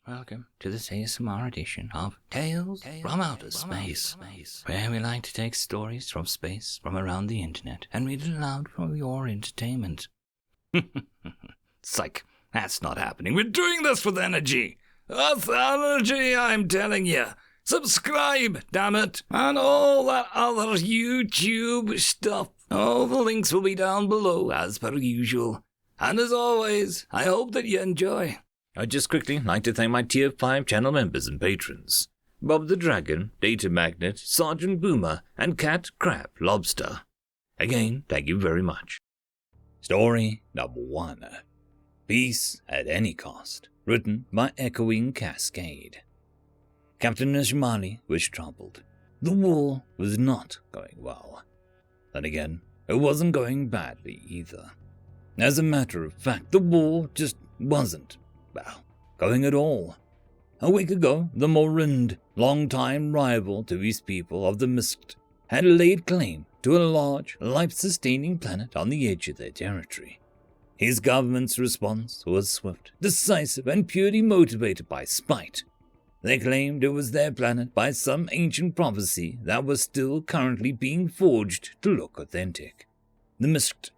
Welcome to this ASMR edition of Tales from Outer Space, where we like to take stories from space from around the internet and read it aloud for your entertainment. Psych, that's not happening. We're doing this with energy. With energy, I'm telling you. Subscribe, damn it, and all that other YouTube stuff. All the links will be down below as per usual. And as always, I hope that you enjoy. I'd just quickly like to thank my Tier 5 channel members and patrons. Bob the Dragon, Datamagnet, Sergeant Boomer, and Cat Crab Lobster. Again, thank you very much. Story number 1. Peace at Any Cost. Written by Echoing Cascade. Captain Nishmani was troubled. The war was not going well. Then again, it wasn't going badly either. As a matter of fact, the war just wasn't going at all. A week ago, the Morrind, long-time rival to his people of the Mist, had laid claim to a large, life-sustaining planet on the edge of their territory. His government's response was swift, decisive, and purely motivated by spite. They claimed it was their planet by some ancient prophecy that was still currently being forged to look authentic. The Mist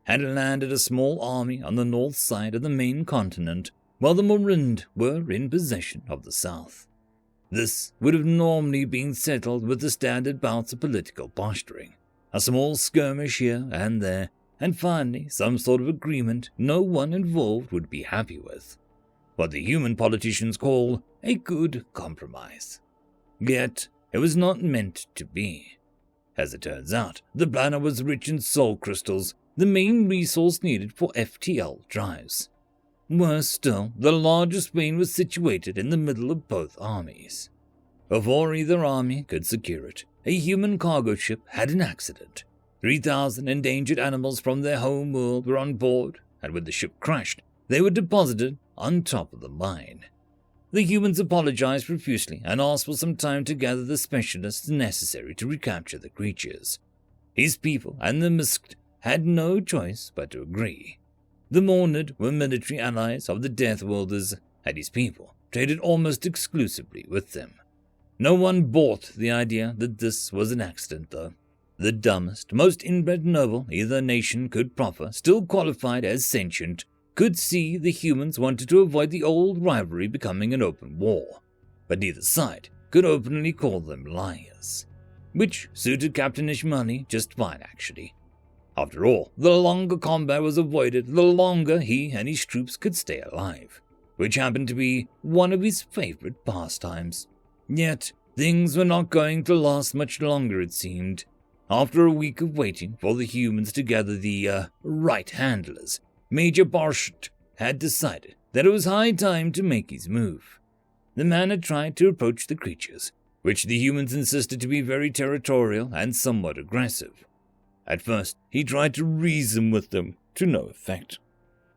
had landed a small army on the north side of the main continent, while the Morrind were in possession of the south. This would have normally been settled with the standard bouts of political posturing, a small skirmish here and there, and finally some sort of agreement no one involved would be happy with. What the human politicians call a good compromise. Yet, it was not meant to be. As it turns out, the planet was rich in soul crystals, the main resource needed for FTL drives. Worse still, the largest vein was situated in the middle of both armies. Before either army could secure it, a human cargo ship had an accident. 3,000 endangered animals from their home world were on board, and when the ship crashed, they were deposited on top of the mine. The humans apologized profusely and asked for some time to gather the specialists necessary to recapture the creatures. His people and the Mist had no choice but to agree. The Mornid were military allies of the Death Worlders, and his people traded almost exclusively with them. No one bought the idea that this was an accident, though. The dumbest, most inbred noble either nation could proffer, still qualified as sentient, could see the humans wanted to avoid the old rivalry becoming an open war, but neither side could openly call them liars. Which suited Captain Ishmani just fine, actually. After all, the longer combat was avoided, the longer he and his troops could stay alive, which happened to be one of his favorite pastimes. Yet, things were not going to last much longer, it seemed. After a week of waiting for the humans to gather the right handlers, Major Barsht had decided that it was high time to make his move. The man had tried to approach the creatures, which the humans insisted to be very territorial and somewhat aggressive. At first, he tried to reason with them, to no effect.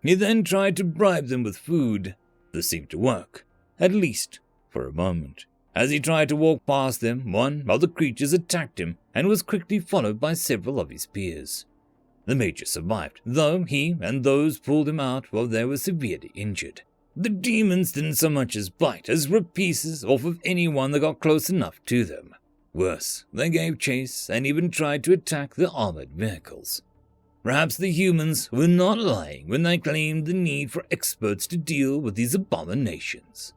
He then tried to bribe them with food. This seemed to work, at least for a moment. As he tried to walk past them, one of the creatures attacked him and was quickly followed by several of his peers. The Major survived, though he and those pulled him out while they were severely injured. The demons didn't so much as bite as rip pieces off of anyone that got close enough to them. Worse, they gave chase and even tried to attack the armored vehicles. Perhaps the humans were not lying when they claimed the need for experts to deal with these abominations.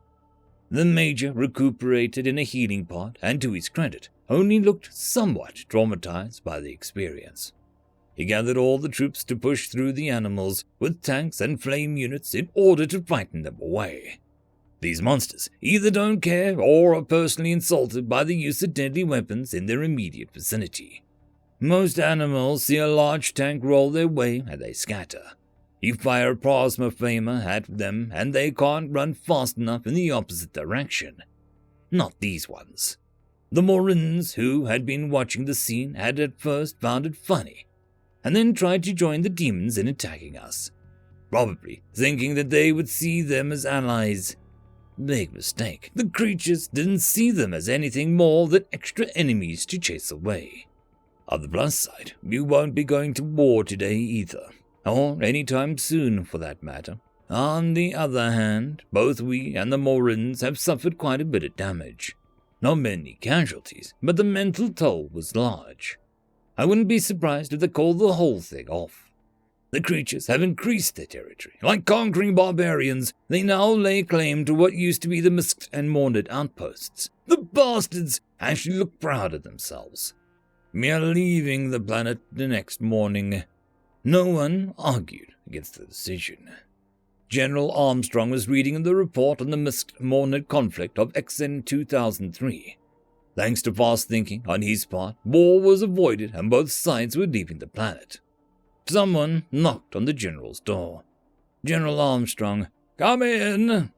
The Major recuperated in a healing pod and, to his credit, only looked somewhat traumatized by the experience. He gathered all the troops to push through the animals with tanks and flame units in order to frighten them away. These monsters either don't care or are personally insulted by the use of deadly weapons in their immediate vicinity. Most animals see a large tank roll their way and they scatter. You fire a plasma flamer at them and they can't run fast enough in the opposite direction. Not these ones. The Morins, who had been watching the scene, had at first found it funny, and then tried to join the demons in attacking us, probably thinking that they would see them as allies. Big mistake. The creatures didn't see them as anything more than extra enemies to chase away. On the plus side, you won't be going to war today either, or any time soon for that matter. On the other hand, both we and the Morans have suffered quite a bit of damage. Not many casualties, but the mental toll was large. I wouldn't be surprised if they called the whole thing off. The creatures have increased their territory. Like conquering barbarians, they now lay claim to what used to be the Misked and Morned outposts. The bastards actually look proud of themselves. We are leaving the planet the next morning. No one argued against the decision. General Armstrong was reading the report on the Misked-Morned conflict of XN 2003. Thanks to fast thinking on his part, war was avoided and both sides were leaving the planet. Someone knocked on the general's door. General Armstrong, "Come in."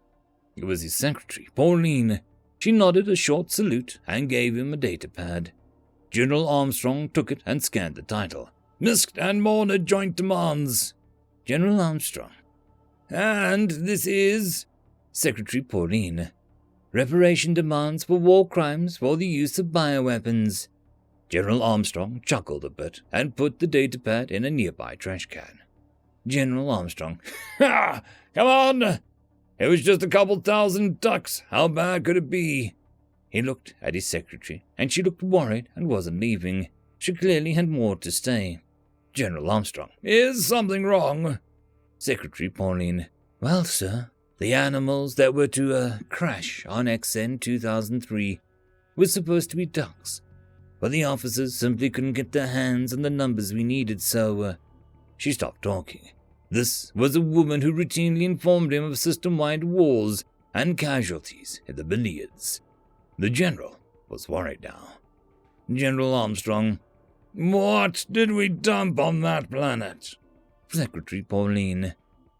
It was his secretary, Pauline. She nodded a short salute and gave him a datapad. General Armstrong took it and scanned the title. Misked and Morned Joint Demands. General Armstrong. And this is... Secretary Pauline. Reparation demands for war crimes for the use of bioweapons. General Armstrong chuckled a bit and put the datapad in a nearby trash can. General Armstrong. Ha! Come on! It was just a couple thousand ducks. How bad could it be? He looked at his secretary, and she looked worried and wasn't leaving. She clearly had more to say. General Armstrong. Is something wrong? Secretary Pauline. Well, sir, the animals that were to crash on XN 2003 were supposed to be ducks, but the officers simply couldn't get their hands on the numbers we needed, so she stopped talking. This was a woman who routinely informed him of system-wide wars and casualties in the billions. The general was worried now. General Armstrong. What did we dump on that planet? Secretary Pauline.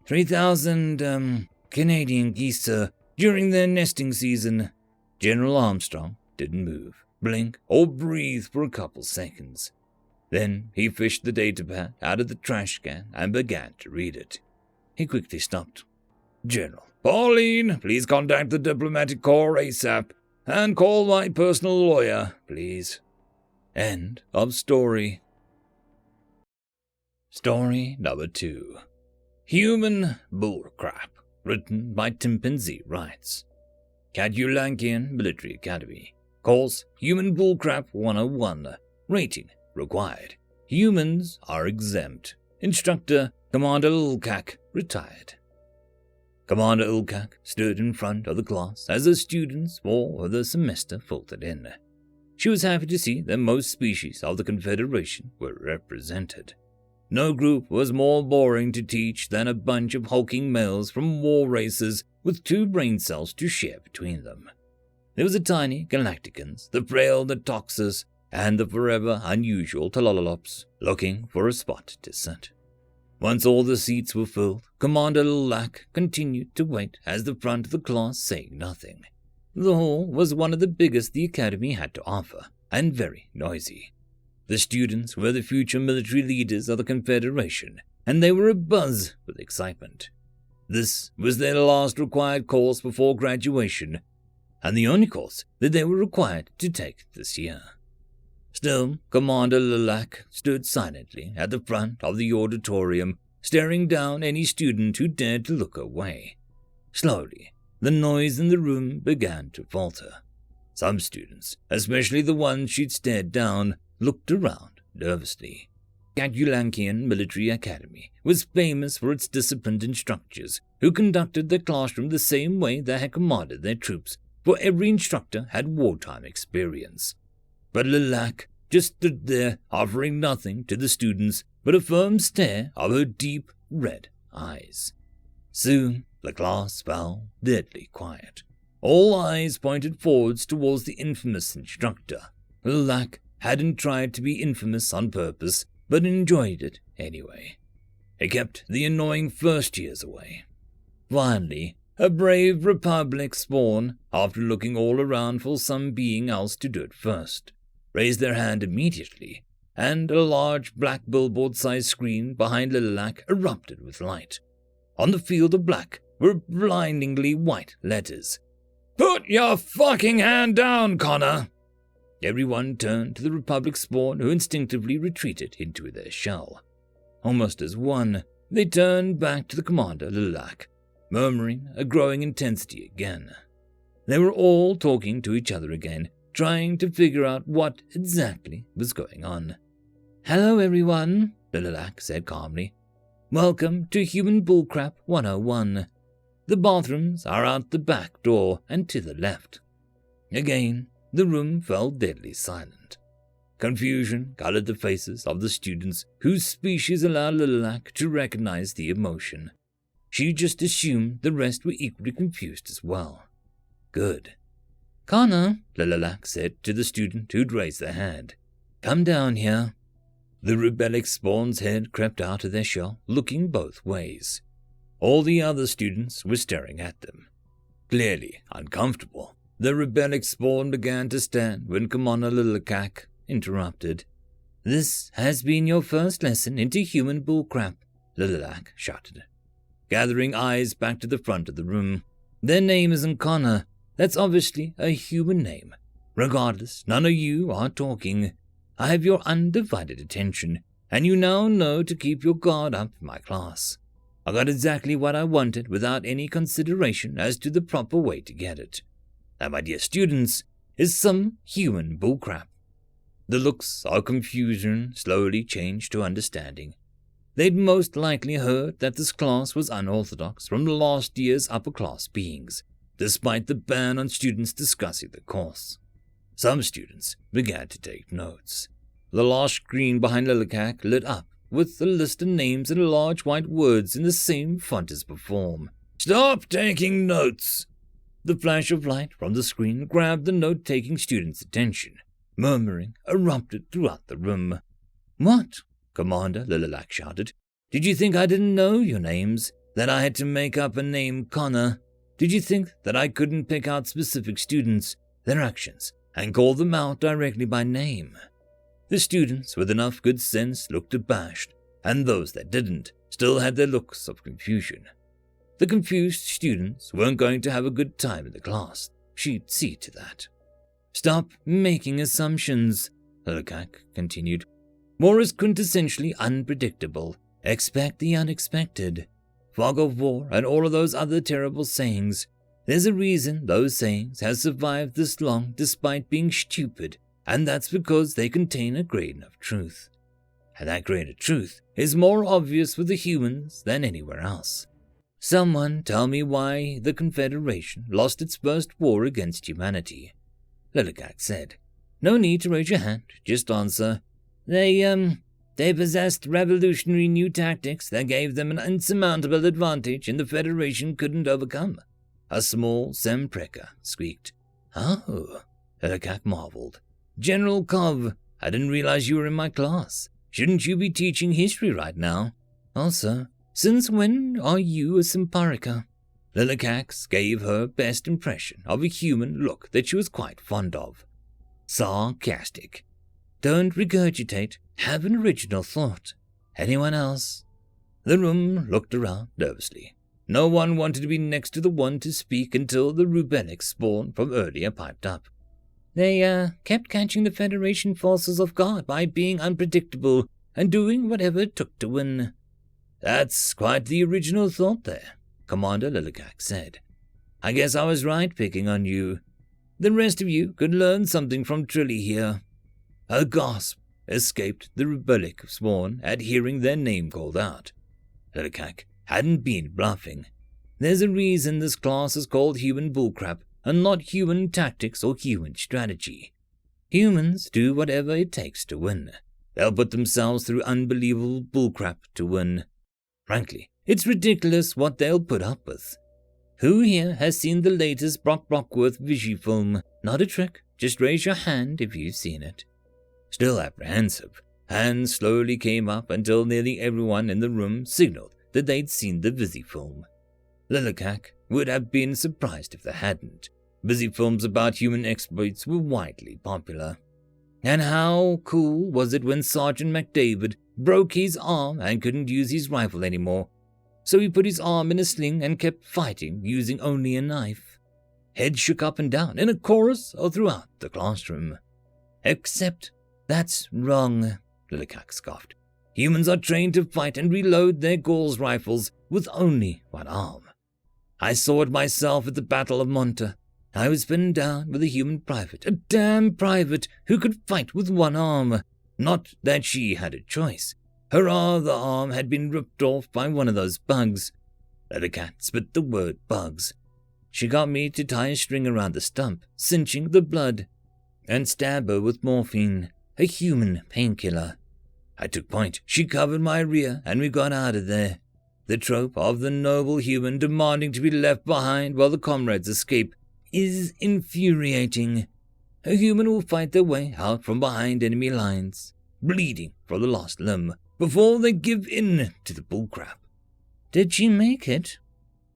3,000, Canadian geese, sir, during their nesting season. General Armstrong didn't move, blink, or breathe for a couple seconds. Then he fished the datapad out of the trash can and began to read it. He quickly stopped. General. Pauline, please contact the diplomatic corps ASAP, and call my personal lawyer, please. End of story. Story number 2. Human Bullcrap, written by Chimpanzee Writes. Cadulankian Military Academy. Course Human Bullcrap 101. Rating required. Humans are exempt. Instructor Commander Ulkak, retired. Commander Ulkak stood in front of the class as the students for the semester filtered in. She was happy to see that most species of the Confederation were represented. No group was more boring to teach than a bunch of hulking males from war races with 2 brain cells to share between them. There was the tiny Galacticans, the frail Natoxus, and the forever unusual Talolops, looking for a spot to sit. Once all the seats were filled, Commander Lilac continued to wait as the front of the class saying nothing. The hall was one of the biggest the Academy had to offer, and very noisy. The students were the future military leaders of the Confederation, and they were abuzz with excitement. This was their last required course before graduation, and the only course that they were required to take this year. Still, Commander Lilac stood silently at the front of the auditorium, staring down any student who dared to look away. Slowly, the noise in the room began to falter. Some students, especially the ones she'd stared down, looked around nervously. Cadulankian Military Academy was famous for its disciplined instructors who conducted their classroom the same way they had commanded their troops, for every instructor had wartime experience. But Lilac just stood there, offering nothing to the students but a firm stare of her deep red eyes. Soon the class fell deadly quiet. All eyes pointed forwards towards the infamous instructor. Lilac hadn't tried to be infamous on purpose, but enjoyed it anyway. It kept the annoying first years away. Finally, a brave Republic spawn, after looking all around for some being else to do it first, raised their hand immediately, and a large black billboard-sized screen behind Lilac erupted with light. On the field of black were blindingly white letters. "Put your fucking hand down, Connor!" Everyone turned to the Republic spawn, who instinctively retreated into their shell. Almost as one, they turned back to the Commander Lilac, murmuring a growing intensity again. They were all talking to each other again, trying to figure out what exactly was going on. "Hello, everyone," Lilac said calmly. "Welcome to Human Bullcrap 101. The bathrooms are out the back door and to the left." Again, the room fell deadly silent. Confusion colored the faces of the students whose species allowed Lilac to recognize the emotion. She just assumed the rest were equally confused as well. Good. "Connor," Lilac said to the student who'd raised their hand, "come down here." The rebellic spawn's head crept out of their shell, looking both ways. All the other students were staring at them. Clearly uncomfortable, the rebellic spawn began to stand when Commander Lilac interrupted. "This has been your first lesson into human bullcrap," Lilac shouted, gathering eyes back to the front of the room. "Their name isn't Connor. That's obviously a human name. Regardless, none of you are talking. I have your undivided attention, and you now know to keep your guard up in my class. I got exactly what I wanted without any consideration as to the proper way to get it. That, my dear students, is some human bullcrap." The looks of confusion slowly changed to understanding. They'd most likely heard that this class was unorthodox from the last year's upper-class beings, despite the ban on students discussing the course. Some students began to take notes. The large screen behind Lilac lit up with a list of names and large white words in the same font as before. "Stop taking notes!" The flash of light from the screen grabbed the note-taking student's attention. Murmuring erupted throughout the room. "What?" Commander Lilac shouted. "Did you think I didn't know your names? That I had to make up a name Connor? Did you think that I couldn't pick out specific students, their actions, and call them out directly by name?" The students with enough good sense looked abashed, and those that didn't still had their looks of confusion. The confused students weren't going to have a good time in the class. She'd see to that. "Stop making assumptions," Lilac continued. "War is quintessentially unpredictable. Expect the unexpected. Fog of war and all of those other terrible sayings. There's a reason those sayings have survived this long despite being stupid, and that's because they contain a grain of truth. And that grain of truth is more obvious with the humans than anywhere else. Someone tell me why the Confederation lost its first war against humanity." Lilac said. "No need to raise your hand, just answer. They possessed revolutionary new tactics that gave them an insurmountable advantage and the Federation couldn't overcome." A small Sempreca squeaked. "Oh," Lilac marveled. "General Cov, I didn't realize you were in my class. Shouldn't you be teaching history right now? Also, since when are you a Simparica?" Lilac gave her best impression of a human look that she was quite fond of. Sarcastic. "Don't regurgitate. Have an original thought. Anyone else?" The room looked around nervously. No one wanted to be next to the one to speak until the rebellic spawn from earlier piped up. "They kept catching the Federation forces off guard by being unpredictable and doing whatever it took to win." "That's quite the original thought there," Commander Lilac said. "I guess I was right picking on you. The rest of you could learn something from Trilly here." A gasp escaped the rebellic spawn at hearing their name called out. Lilac hadn't been bluffing. There's a reason this class is called Human Bullcrap and not human tactics or human strategy. Humans do whatever it takes to win. They'll put themselves through unbelievable bullcrap to win. Frankly, it's ridiculous what they'll put up with. Who here has seen the latest Brock Brockworth Vigi film? Not a trick, just raise your hand if you've seen it. Still apprehensive, hands slowly came up until nearly everyone in the room signaled that they'd seen the Visi film. Lilac would have been surprised if they hadn't. Visi films about human exploits were widely popular. And how cool was it when Sergeant McDavid broke his arm and couldn't use his rifle anymore, so he put his arm in a sling and kept fighting using only a knife. Heads shook up and down in a chorus or throughout the classroom. "Except that's wrong," Lilac scoffed. "Humans are trained to fight and reload their Gauls rifles with only one arm." I saw it myself at the Battle of Monta. I was pinned down with a human private, a damn private who could fight with one arm. Not that she had a choice. Her other arm had been ripped off by one of those bugs. Let a cat spit the word bugs. She got me to tie a string around the stump, cinching the blood, and stab her with morphine, a human painkiller. I took point. She covered my rear, and we got out of there. The trope of the noble human demanding to be left behind while the comrades escape is infuriating. A human will fight their way out from behind enemy lines, bleeding for the lost limb, before they give in to the bullcrap. Did she make it?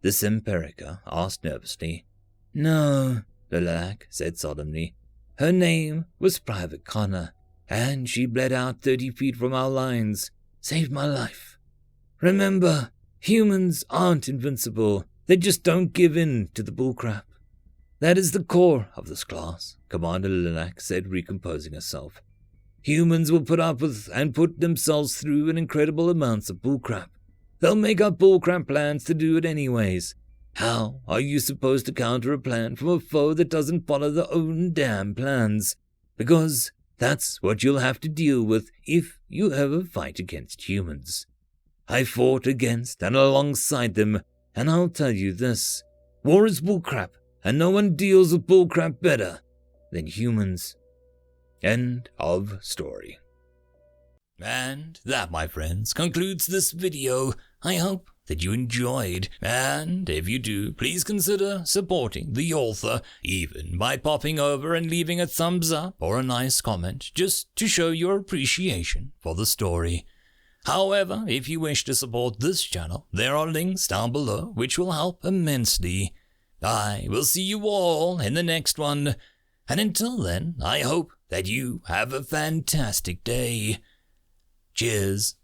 The Simperica asked nervously. No, Lilac said solemnly. Her name was Private Connor, and she bled out 30 feet from our lines. Saved my life. Remember, humans aren't invincible. They just don't give in to the bullcrap. That is the core of this class, Commander Lilac said, recomposing herself. Humans will put up with and put themselves through an incredible amounts of bullcrap. They'll make up bullcrap plans to do it anyways. How are you supposed to counter a plan from a foe that doesn't follow their own damn plans? Because that's what you'll have to deal with if you ever fight against humans. I fought against and alongside them, and I'll tell you this. War is bullcrap, and no one deals with bullcrap better than humans. End of story. And that, my friends, concludes this video. I hope that you enjoyed, and if you do, please consider supporting the author, even by popping over and leaving a thumbs up or a nice comment, just to show your appreciation for the story. However, if you wish to support this channel, there are links down below which will help immensely. I will see you all in the next one, and until then, I hope that you have a fantastic day. Cheers.